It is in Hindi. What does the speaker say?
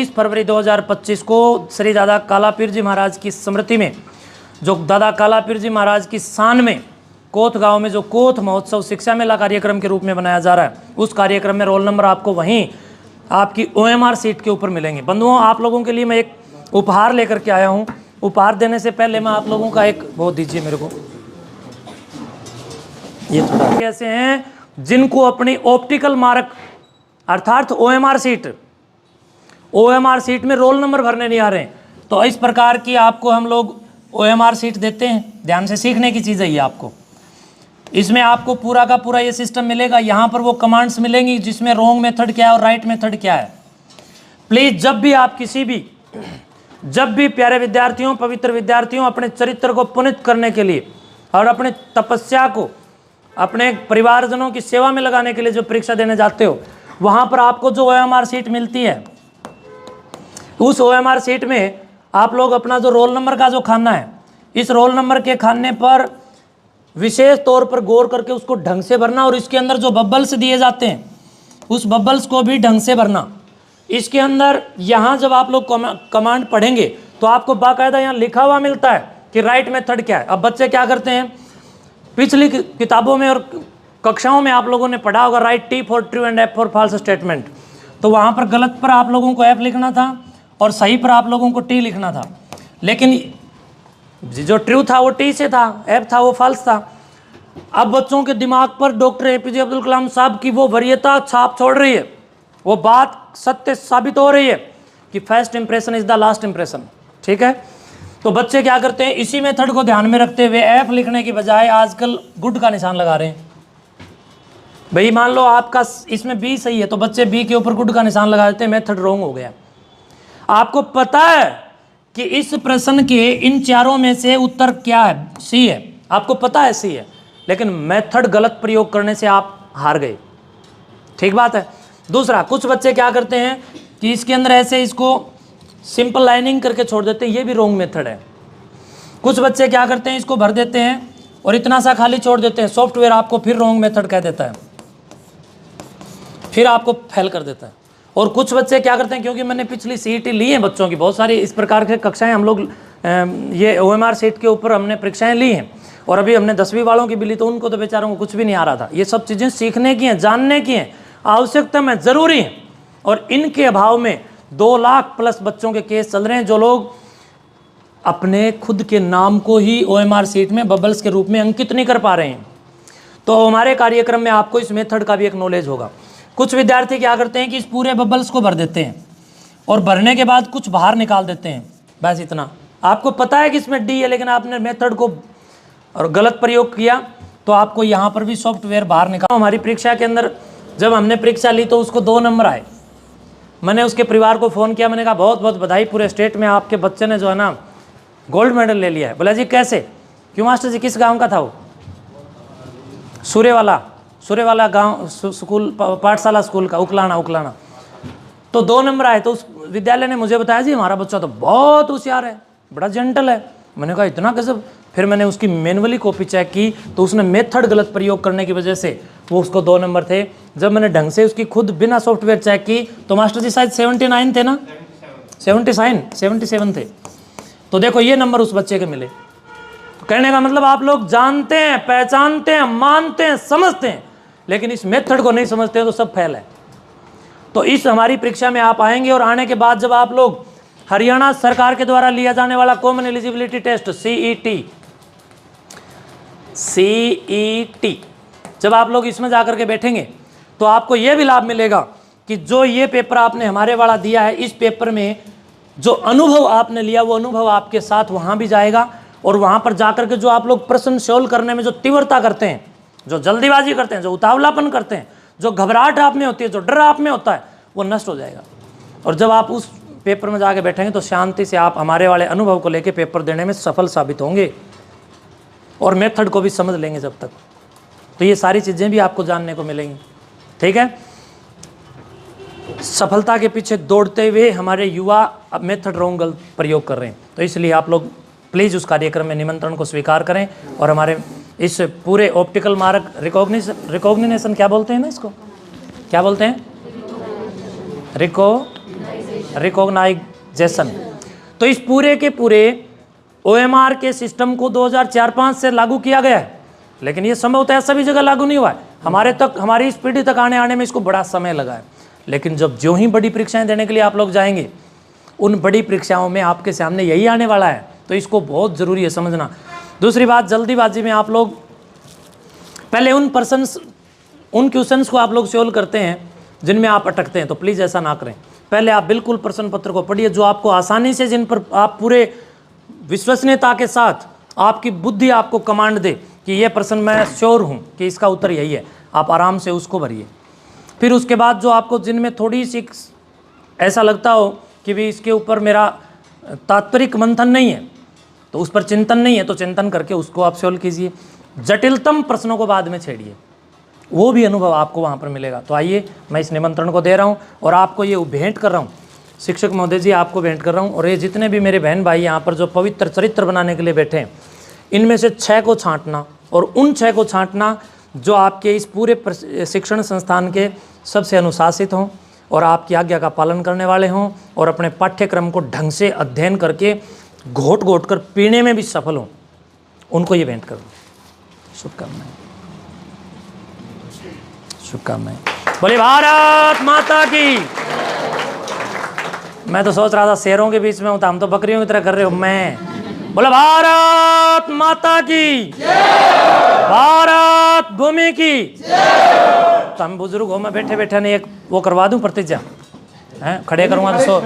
19 फरवरी 2025 को श्री दादा कालापीर जी महाराज की स्मृति में, जो दादा कालापीर जी महाराज की शान में कोथ गांव में जो कोथ महोत्सव शिक्षा मेला कार्यक्रम के रूप में बनाया जा रहा है, उस कार्यक्रम में रोल नंबर आपको वहीं आपकी OMR सीट के ऊपर मिलेंगे। बंधुओं, आप लोगों के लिए मैं एक उपहार लेकर के आया हूं। उपहार देने से पहले मैं आप लोगों का एक वो दीजिए मेरे को, ये थोड़ा कैसे हैं जिनको अपनी ऑप्टिकल मार्क अर्थात OMR सीट में रोल नंबर भरने नहीं आ रहे हैं, तो इस प्रकार की आपको हम लोग OMR सीट देते हैं। ध्यान से सीखने की चीज़ है ये आपको। इसमें आपको पूरा का पूरा ये सिस्टम मिलेगा। यहाँ पर वो कमांड्स मिलेंगी जिसमें रॉन्ग मेथड क्या है और राइट मेथड क्या है। प्लीज़ जब भी आप जब भी प्यारे विद्यार्थियों, पवित्र विद्यार्थियों, अपने चरित्र को पुनित करने के लिए और अपने तपस्या को अपने परिवारजनों की सेवा में लगाने के लिए जो परीक्षा देने जाते हो, वहाँ पर आपको जो OMR सीट मिलती है, उस OMR सीट में आप लोग अपना जो रोल नंबर का जो खाना है, इस रोल नंबर के खाने पर विशेष तौर पर गौर करके उसको ढंग से भरना और इसके अंदर जो बबल्स दिए जाते हैं उस बबल्स को भी ढंग से भरना। इसके अंदर यहाँ जब आप लोग कमांड पढ़ेंगे तो आपको बाकायदा यहाँ लिखा हुआ मिलता है कि राइट मेथड क्या है। अब बच्चे क्या करते हैं, पिछली किताबों में और कक्षाओं में आप लोगों ने पढ़ा होगा write T for true and F for false statement, तो वहाँ पर गलत पर आप लोगों को F लिखना था और सही पर आप लोगों को T लिखना था। लेकिन जो ट्रू था वो T से था, F था वो फॉल्स था। अब बच्चों के दिमाग पर डॉक्टर APJ अब्दुल कलाम साहब की वो वरीयता छाप छोड़ रही है, वो बात सत्य साबित हो रही है कि first impression is the last impression. ठीक है, तो बच्चे क्या करते हैं, इसी मेथड को ध्यान में रखते हुए F लिखने की बजाय आजकल गुड का निशान लगा रहे हैं। भाई मान लो आपका इसमें B सही है तो बच्चे B के ऊपर गुड का निशान लगा देते हैं, मेथड रॉन्ग हो गया। आपको पता है कि इस प्रश्न के इन चारों में से उत्तर क्या है, C है, आपको पता है C है, लेकिन मेथड गलत प्रयोग करने से आप हार गए। ठीक बात है। दूसरा, कुछ बच्चे क्या करते हैं कि इसके अंदर ऐसे इसको सिंपल लाइनिंग करके छोड़ देते हैं, ये भी रॉन्ग मेथड है। कुछ बच्चे क्या करते हैं, इसको भर देते हैं और इतना सा खाली छोड़ देते हैं, सॉफ्टवेयर आपको फिर रॉन्ग मेथड कह देता है, फिर आपको फेल कर देता है। और कुछ बच्चे क्या करते हैं, क्योंकि मैंने पिछली CET ली है बच्चों की, बहुत सारी इस प्रकार के कक्षाएं हम लोग ये OMR सीट के ऊपर हमने परीक्षाएं ली हैं, और अभी हमने 10वीं वालों की भी ली, तो उनको तो बेचारों को कुछ भी नहीं आ रहा था। ये सब चीज़ें सीखने की हैं, जानने की हैं, आवश्यकता में ज़रूरी हैं, और इनके अभाव में 2 लाख प्लस बच्चों के केस चल रहे हैं जो लोग अपने खुद के नाम को ही OMR सीट में बबल्स के रूप में अंकित नहीं कर पा रहे हैं। तो हमारे कार्यक्रम में आपको इस मेथड का भी एक नॉलेज होगा। कुछ विद्यार्थी क्या करते हैं कि इस पूरे बबल्स को भर देते हैं और भरने के बाद कुछ बाहर निकाल देते हैं, बस इतना। आपको पता है कि इसमें D है, लेकिन आपने मेथड को और गलत प्रयोग किया तो आपको यहाँ पर भी सॉफ्टवेयर बाहर निकाल। हमारी परीक्षा के अंदर जब हमने परीक्षा ली तो उसको 2 नंबर आए। मैंने उसके परिवार को फ़ोन किया, मैंने कहा बहुत बहुत बधाई, पूरे स्टेट में आपके बच्चे ने जो है ना गोल्ड मेडल ले लिया है। बोला जी कैसे, क्यों मास्टर जी, किस गांव का था वो? सूर्यवाला गांव स्कूल, पाठशाला स्कूल का, उकलाना। तो 2 नंबर आए। तो उस विद्यालय ने मुझे बताया जी हमारा बच्चा तो बहुत होशियार है, बड़ा जेंटल है। मैंने कहा इतना गजब। फिर मैंने उसकी मैनुअली कॉपी चेक की तो उसने मेथड गलत प्रयोग करने की वजह से वो उसको 2 नंबर थे। जब मैंने ढंग से उसकी खुद बिना सॉफ्टवेयर चेक की तो मास्टर जी शायद 79 थे ना, 77 थे। तो देखो ये नंबर उस बच्चे के मिले। तो कहने का मतलब आप लोग जानते हैं, पहचानते हैं, मानते हैं, समझते हैं, लेकिन इस मेथड को नहीं समझते हैं तो सब फेल है। तो इस हमारी परीक्षा में आप आएंगे और आने के बाद जब आप लोग हरियाणा सरकार के द्वारा लिया जाने वाला कॉमन एलिजिबिलिटी टेस्ट CET, जब आप लोग इसमें जाकर के बैठेंगे तो आपको यह भी लाभ मिलेगा कि जो ये पेपर आपने हमारे वाला दिया है, इस पेपर में जो अनुभव आपने लिया वो अनुभव आपके साथ वहाँ भी जाएगा। और वहाँ पर जाकर के जो आप लोग प्रश्न सोल्व करने में जो तीव्रता करते हैं, जो जल्दीबाजी करते हैं, जो उतावलापन करते हैं, जो घबराहट आप में होती है, जो डर आप में होता है, वो नष्ट हो जाएगा। और जब आप उस पेपर में जाके बैठेंगे तो शांति से आप हमारे वाले अनुभव को लेके पेपर देने में सफल साबित होंगे और मेथड को भी समझ लेंगे जब तक। तो ये सारी चीज़ें भी आपको जानने को मिलेंगी। ठीक है, सफलता के पीछे दौड़ते हुए हमारे युवा अब मेथड रॉन्ग गलत प्रयोग कर रहे हैं। तो इसलिए आप लोग प्लीज़ उस कार्यक्रम में निमंत्रण को स्वीकार करें और हमारे इस पूरे ऑप्टिकल मार्क रिकॉग्निशन क्या बोलते हैं ना, इसको क्या बोलते हैं, रिकॉग्नाइजेशन। तो इस पूरे के पूरे OMR के सिस्टम को 2004-05 से लागू किया गया है, लेकिन ये संभवतः सभी जगह लागू नहीं हुआ है। हमारी इस पीढ़ी तक आने में इसको बड़ा समय लगा है। लेकिन जब जो ही बड़ी परीक्षाएं देने के लिए आप लोग जाएंगे, उन बड़ी परीक्षाओं में आपके सामने यही आने वाला है। तो इसको बहुत ज़रूरी है समझना। दूसरी बात, जल्दीबाजी में आप लोग पहले उन क्वेश्चंस को आप लोग सॉल्व करते हैं जिनमें आप अटकते हैं, तो प्लीज़ ऐसा ना करें। पहले आप बिल्कुल प्रश्न पत्र को पढ़िए जो आपको आसानी से, जिन पर आप पूरे विश्वसनीयता के साथ आपकी बुद्धि आपको कमांड दे कि ये प्रश्न मैं श्योर हूँ कि इसका उत्तर यही है, आप आराम से उसको भरिए। फिर उसके बाद जो आपको जिनमें थोड़ी सी ऐसा लगता हो कि भी इसके ऊपर मेरा तात्पर्यिक मंथन नहीं है, तो उस पर चिंतन नहीं है, तो चिंतन करके उसको आप सॉल्व कीजिए। जटिलतम प्रश्नों को बाद में छेड़िए, वो भी अनुभव आपको वहाँ पर मिलेगा। तो आइए, मैं इस निमंत्रण को दे रहा हूँ और आपको ये भेंट कर रहा हूँ, शिक्षक महोदय जी आपको भेंट कर रहा हूँ। और ये जितने भी मेरे बहन भाई यहाँ पर जो पवित्र चरित्र बनाने के लिए बैठे हैं, इनमें से 6 को छांटना और उन 6 को छांटना जो आपके इस पूरे शिक्षण संस्थान के सबसे अनुशासित हों और आपकी आज्ञा का पालन करने वाले हों और अपने पाठ्यक्रम को ढंग से अध्ययन करके घोट घोट कर पीने में भी सफल हों, उनको ये भेंट करो। शुभकामनाएं, शुभकामनाएं। बोले भारत माता की। मैं तो सोच रहा था शेरों के बीच में हूं, तो हम तो बकरियों की तरह कर रहे हो। मैं बोला भारत माता की, भारत भूमि की। तो हम बुजुर्ग हो, मैं बैठे बैठे नहीं एक वो करवा दूं प्रतिज्ञा, हैं खड़े करूंगा तो